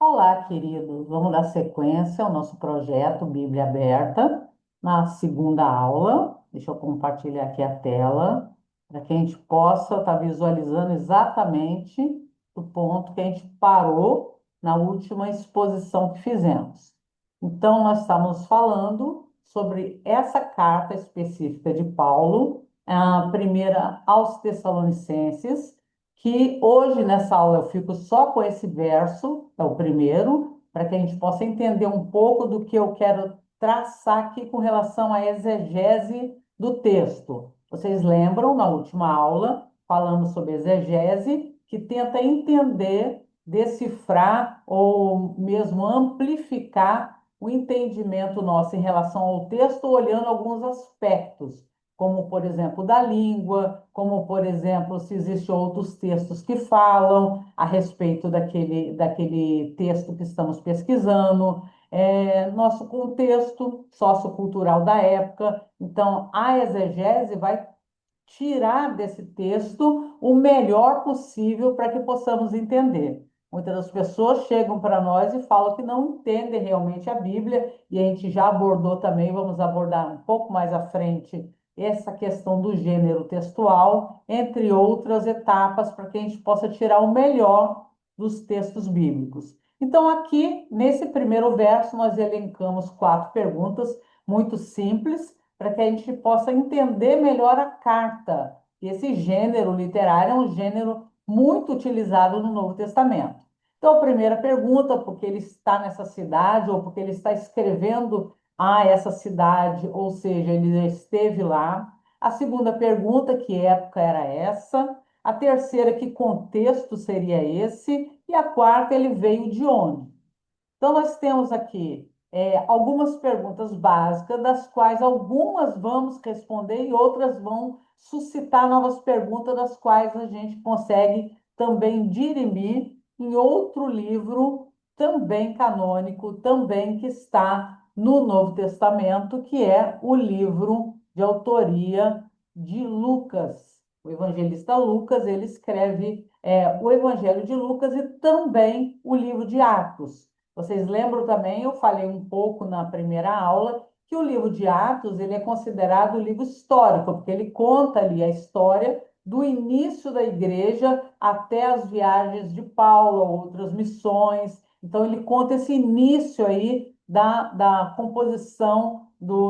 Olá, queridos. Vamos dar sequência ao nosso projeto Bíblia Aberta, na segunda aula. Deixa eu compartilhar aqui a tela, para que a gente possa estar visualizando exatamente o ponto que a gente parou na última exposição que fizemos. Então, nós estamos falando sobre essa carta específica de Paulo, a primeira aos Tessalonicenses, que hoje nessa aula eu fico só com esse verso, é o primeiro, para que a gente possa entender um pouco do que eu quero traçar aqui com relação à exegese do texto. Vocês lembram, na última aula, falamos sobre exegese, que tenta entender, decifrar ou mesmo amplificar o entendimento nosso em relação ao texto, olhando alguns aspectos como, por exemplo, da língua, como, por exemplo, se existem outros textos que falam a respeito daquele texto que estamos pesquisando, nosso contexto sociocultural da época. Então, a exegese vai tirar desse texto o melhor possível para que possamos entender. Muitas das pessoas chegam para nós e falam que não entendem realmente a Bíblia, e a gente já abordou também, vamos abordar um pouco mais à frente, essa questão do gênero textual, entre outras etapas, para que a gente possa tirar o melhor dos textos bíblicos. Então, aqui, nesse primeiro verso, nós elencamos 4 perguntas muito simples, para que a gente possa entender melhor a carta. Esse gênero literário é um gênero muito utilizado no Novo Testamento. Então, a primeira pergunta, porque ele está nessa cidade, ou porque ele está escrevendo a essa cidade, ou seja, ele já esteve lá. A segunda pergunta, que época era essa? A terceira, que contexto seria esse? E a quarta, ele veio de onde? Então, nós temos aqui algumas perguntas básicas, das quais algumas vamos responder e outras vão suscitar novas perguntas, das quais a gente consegue também dirimir em outro livro, também canônico, também que está no Novo Testamento, que é o livro de autoria de Lucas. O evangelista Lucas, ele escreve o Evangelho de Lucas e também o livro de Atos. Vocês lembram também, eu falei um pouco na primeira aula, que o livro de Atos ele é considerado um livro histórico, porque ele conta ali a história do início da igreja até as viagens de Paulo, outras missões. Então, ele conta esse início aí da composição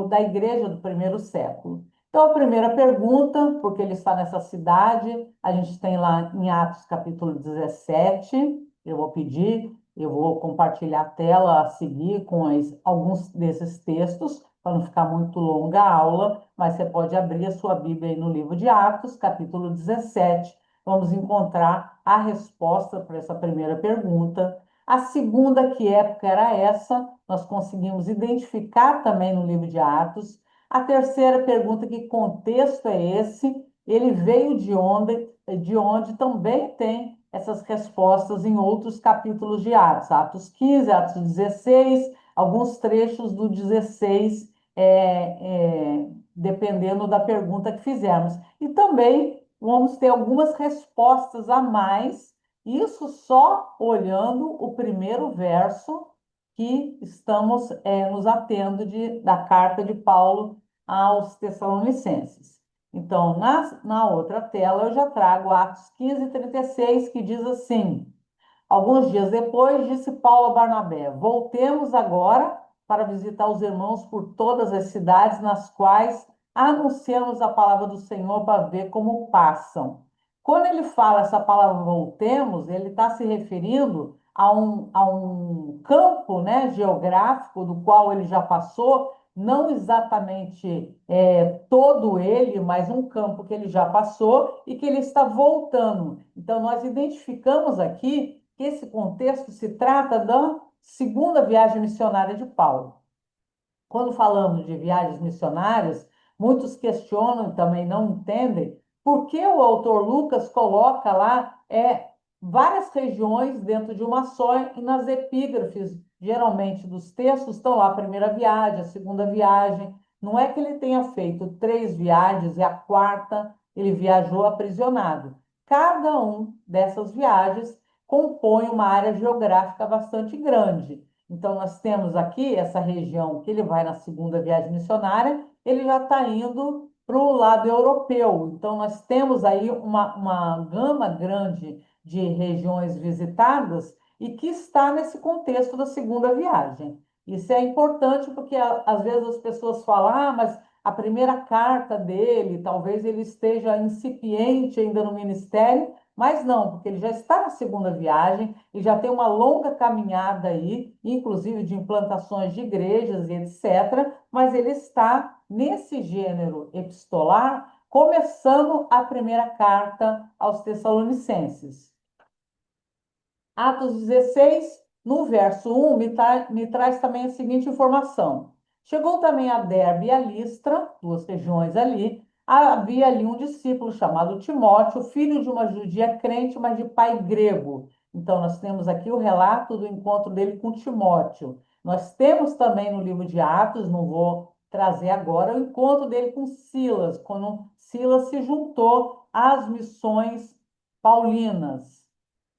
da igreja do primeiro século. Então, a primeira pergunta, porque ele está nessa cidade, a gente tem lá em Atos capítulo 17, eu vou pedir. Eu vou compartilhar a tela a seguir com alguns desses textos, para não ficar muito longa a aula, mas você pode abrir a sua Bíblia aí no livro de Atos, capítulo 17. Vamos encontrar a resposta para essa primeira pergunta. A segunda, que época era essa? Nós conseguimos identificar também no livro de Atos. A terceira pergunta, que contexto é esse? Ele veio de onde? De onde também tem essas respostas em outros capítulos de Atos, Atos 15, Atos 16, alguns trechos do 16, dependendo da pergunta que fizermos. E também vamos ter algumas respostas a mais, isso só olhando o primeiro verso que estamos nos atendo da carta de Paulo aos Tessalonicenses. Então, na outra tela, eu já trago Atos 15, 36, que diz assim: alguns dias depois, disse Paulo a Barnabé: voltemos agora para visitar os irmãos por todas as cidades nas quais anunciamos a palavra do Senhor para ver como passam. Quando ele fala essa palavra voltemos, ele está se referindo a um campo, né, geográfico do qual ele já passou, não exatamente todo ele, mas um campo que ele já passou e que ele está voltando. Então, nós identificamos aqui que esse contexto se trata da segunda viagem missionária de Paulo. Quando falamos de viagens missionárias, muitos questionam e também não entendem por que o autor Lucas coloca lá várias regiões dentro de uma só, e nas epígrafes, geralmente dos textos, estão lá a primeira viagem, a segunda viagem. Não é que ele tenha feito 3 viagens e a quarta ele viajou aprisionado. Cada um dessas viagens compõem uma área geográfica bastante grande. Então, nós temos aqui essa região que ele vai na segunda viagem missionária, ele já está indo para o lado europeu. Então, nós temos aí uma gama grande de regiões visitadas e que está nesse contexto da segunda viagem. Isso é importante porque às vezes as pessoas falam, ah, mas a primeira carta dele, talvez ele esteja incipiente ainda no ministério, mas não, porque ele já está na segunda viagem e já tem uma longa caminhada aí, inclusive de implantações de igrejas e etc. Mas ele está nesse gênero epistolar, começando a primeira carta aos Tessalonicenses. Atos 16, no verso 1, me traz também a seguinte informação. Chegou também a Derbe e a Listra, duas regiões ali. Havia ali um discípulo chamado Timóteo, filho de uma judia crente, mas de pai grego. Então, nós temos aqui o relato do encontro dele com Timóteo. Nós temos também no livro de Atos, não vou trazer agora, o encontro dele com Silas, quando Silas se juntou às missões paulinas.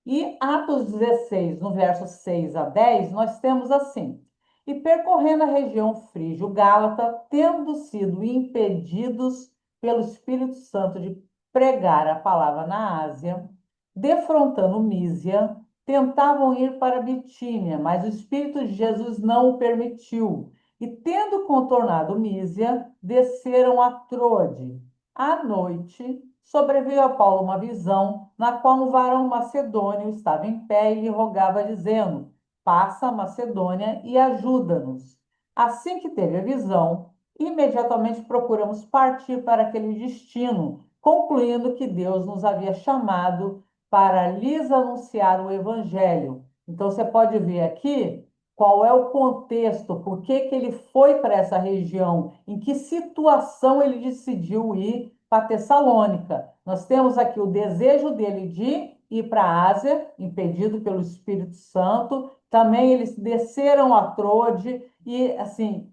E Atos 16, no verso 6 a 10, nós temos assim: E percorrendo a região frígio-gálata, tendo sido impedidos pelo Espírito Santo de pregar a palavra na Ásia, defrontando Mísia, tentavam ir para Bitínia, mas o Espírito de Jesus não o permitiu. E tendo contornado Mísia, desceram a Trode. À noite, sobreveio a Paulo uma visão, na qual um varão macedônio estava em pé e lhe rogava, dizendo: Passa a Macedônia e ajuda-nos. Assim que teve a visão, imediatamente procuramos partir para aquele destino, concluindo que Deus nos havia chamado para lhes anunciar o evangelho. Então você pode ver aqui qual é o contexto, por que que ele foi para essa região, em que situação ele decidiu ir para Tessalônica. Nós temos aqui o desejo dele de ir para a Ásia, impedido pelo Espírito Santo. Também eles desceram a Trode e, assim,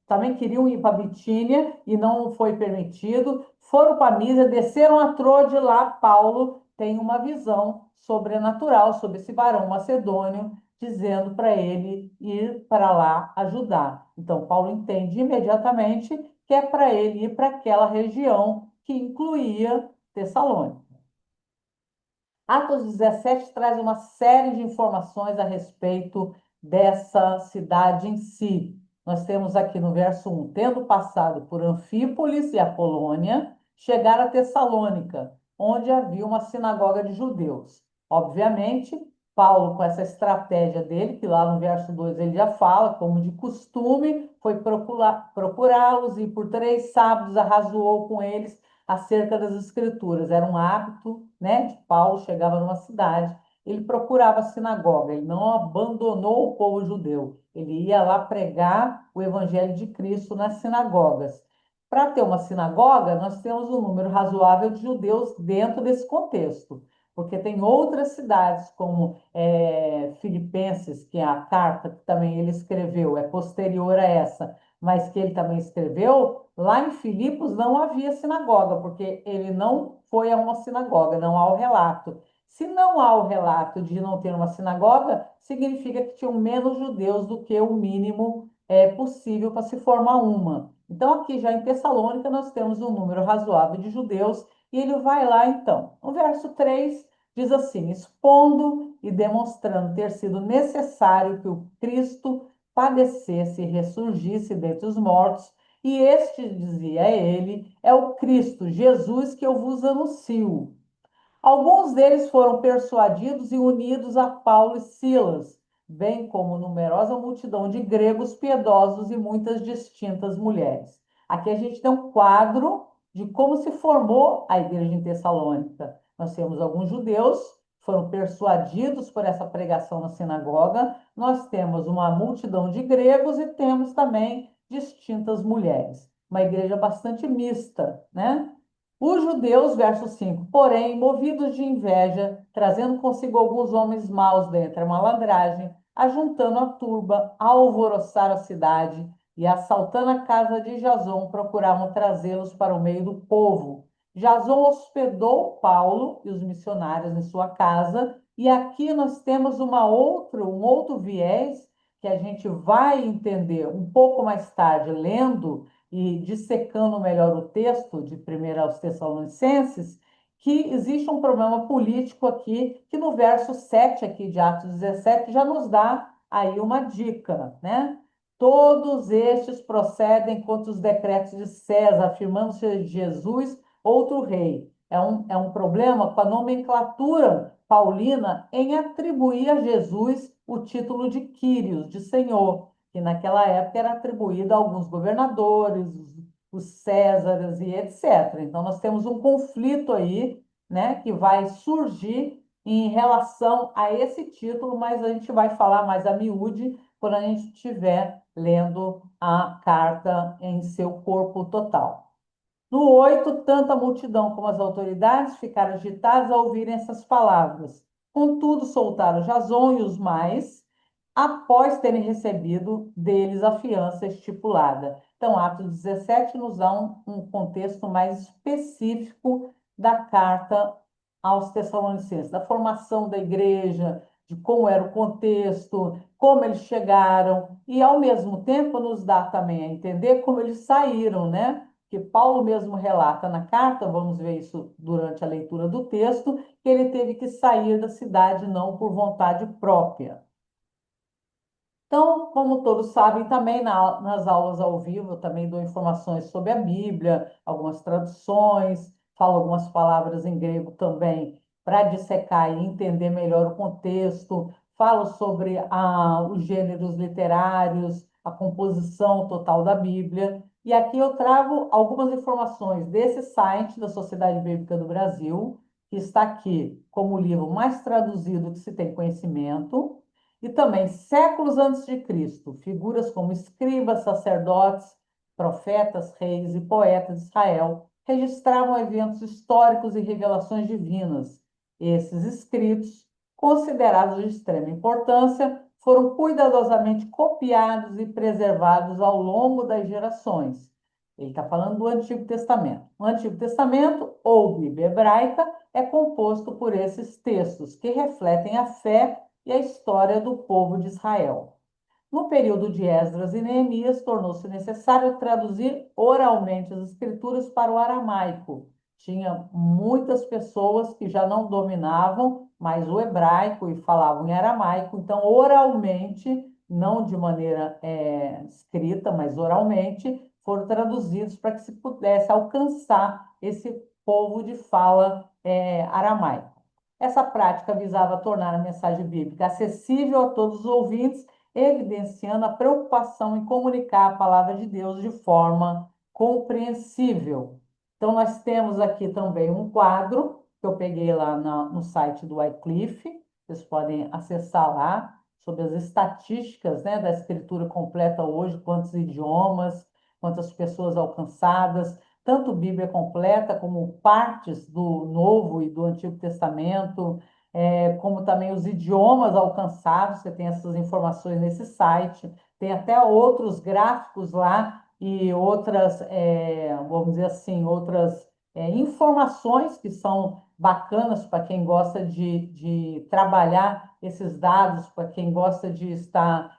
também queriam ir para Bitínia e não foi permitido. Foram para Mísia, desceram a Trode lá. Paulo tem uma visão sobrenatural sobre esse varão macedônio, dizendo para ele ir para lá ajudar. Então, Paulo entende imediatamente que é para ele ir para aquela região que incluía Tessalônica. Atos 17 traz uma série de informações a respeito dessa cidade em si. Nós temos aqui no verso 1, tendo passado por Anfípolis e Apolônia, chegar a Tessalônica, onde havia uma sinagoga de judeus. Obviamente, Paulo, com essa estratégia dele, que lá no verso 2 ele já fala, como de costume, foi procurá-los e por 3 sábados arrazoou com eles acerca das escrituras. Era um hábito, né, de Paulo, chegava numa cidade, ele procurava a sinagoga, ele não abandonou o povo judeu, ele ia lá pregar o evangelho de Cristo nas sinagogas. Para ter uma sinagoga, nós temos um número razoável de judeus dentro desse contexto, porque tem outras cidades, como Filipenses, que é a carta que também ele escreveu, é posterior a essa, mas que ele também escreveu, lá em Filipos não havia sinagoga, porque ele não foi a uma sinagoga, não há o relato. Se não há o relato de não ter uma sinagoga, significa que tinham menos judeus do que o mínimo possível para se formar uma. Então, aqui já em Tessalônica, nós temos um número razoável de judeus, e ele vai lá então. No verso 3 diz assim: expondo e demonstrando ter sido necessário que o Cristo padecesse e ressurgisse dentre os mortos, e este, dizia ele, é o Cristo, Jesus, que eu vos anuncio. Alguns deles foram persuadidos e unidos a Paulo e Silas, bem como numerosa multidão de gregos piedosos e muitas distintas mulheres. Aqui a gente tem um quadro de como se formou a igreja em Tessalônica. Nós temos alguns judeus que foram persuadidos por essa pregação na sinagoga, nós temos uma multidão de gregos e temos também distintas mulheres. Uma igreja bastante mista, né? Os judeus, verso 5, porém, movidos de inveja, trazendo consigo alguns homens maus dentre a malandragem, ajuntando a turba, alvoroçaram a cidade e, assaltando a casa de Jason, procuravam trazê-los para o meio do povo. Jason hospedou Paulo e os missionários em sua casa, E aqui nós temos um outro viés que a gente vai entender um pouco mais tarde, lendo e dissecando melhor o texto de 1 aos Tessalonicenses, que existe um problema político aqui, que no verso 7 aqui de Atos 17 já nos dá aí uma dica, né? Todos estes procedem contra os decretos de César, afirmando ser Jesus outro rei. É um problema com a nomenclatura paulina em atribuir a Jesus o título de Quírios, de Senhor, que naquela época era atribuído a alguns governadores, os Césares e etc. Então, nós temos um conflito aí, né, que vai surgir em relação a esse título, mas a gente vai falar mais a miúde quando a gente estiver lendo a carta em seu corpo total. No 8, tanto a multidão como as autoridades ficaram agitadas ao ouvirem essas palavras. Contudo, soltaram Jason e os mais, após terem recebido deles a fiança estipulada. Então, Atos 17 nos dá um contexto mais específico da carta aos Tessalonicenses, da formação da igreja, de como era o contexto, como eles chegaram, e ao mesmo tempo nos dá também a entender como eles saíram, né? Que Paulo mesmo relata na carta, vamos ver isso durante a leitura do texto, que ele teve que sair da cidade não por vontade própria. Então, como todos sabem, também nas aulas ao vivo, eu também dou informações sobre a Bíblia, algumas traduções, falo algumas palavras em grego também para dissecar e entender melhor o contexto, falo sobre os gêneros literários, a composição total da Bíblia. E aqui eu trago algumas informações desse site da Sociedade Bíblica do Brasil, que está aqui como o livro mais traduzido que se tem conhecimento. E também, séculos antes de Cristo, figuras como escribas, sacerdotes, profetas, reis e poetas de Israel registravam eventos históricos e revelações divinas. Esses escritos, considerados de extrema importância, foram cuidadosamente copiados e preservados ao longo das gerações. Ele está falando do Antigo Testamento. O Antigo Testamento, ou Bíblia hebraica, é composto por esses textos que refletem a fé e a história do povo de Israel. No período de Esdras e Neemias, tornou-se necessário traduzir oralmente as escrituras para o aramaico. Tinha muitas pessoas que já não dominavam mais o hebraico e falavam em aramaico, então, oralmente, não de maneira escrita, mas oralmente, foram traduzidos para que se pudesse alcançar esse povo de fala aramaica. Essa prática visava tornar a mensagem bíblica acessível a todos os ouvintes, evidenciando a preocupação em comunicar a palavra de Deus de forma compreensível. Então, nós temos aqui também um quadro que eu peguei lá no site do Wycliffe, vocês podem acessar lá, sobre as estatísticas, né, da escritura completa hoje, quantos idiomas, quantas pessoas alcançadas, tanto Bíblia completa como partes do Novo e do Antigo Testamento, como também os idiomas alcançados, você tem essas informações nesse site, tem até outros gráficos lá e outras, vamos dizer assim, outras informações que são bacanas para quem gosta de trabalhar esses dados, para quem gosta de estar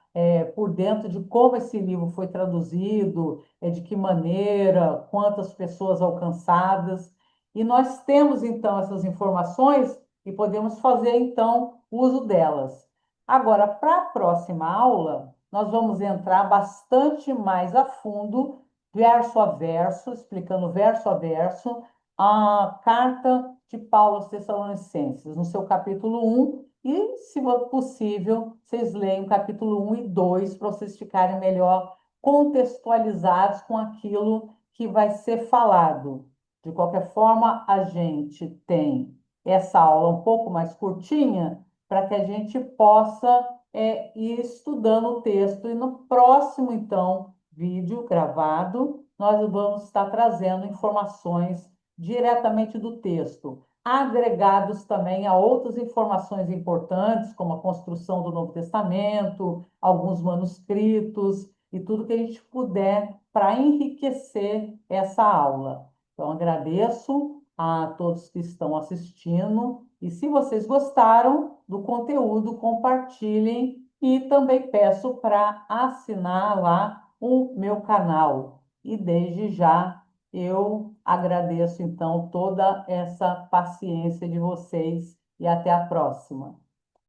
por dentro de como esse livro foi traduzido, de que maneira, quantas pessoas alcançadas. E nós temos, então, essas informações e podemos fazer, então, uso delas. Agora, para a próxima aula, nós vamos entrar bastante mais a fundo, verso a verso, explicando verso a verso, a carta de Paulo aos Tessalonicenses, no seu capítulo 1, e, se for possível, vocês leem o capítulo 1 e 2 para vocês ficarem melhor contextualizados com aquilo que vai ser falado. De qualquer forma, a gente tem essa aula um pouco mais curtinha para que a gente possa ir estudando o texto. E no próximo, então, vídeo gravado, nós vamos estar trazendo informações diretamente do texto, agregados também a outras informações importantes, como a construção do Novo Testamento, alguns manuscritos e tudo que a gente puder para enriquecer essa aula. Então, agradeço a todos que estão assistindo. E se vocês gostaram do conteúdo, compartilhem e também peço para assinar lá o meu canal. E desde já eu agradeço então toda essa paciência de vocês e até a próxima.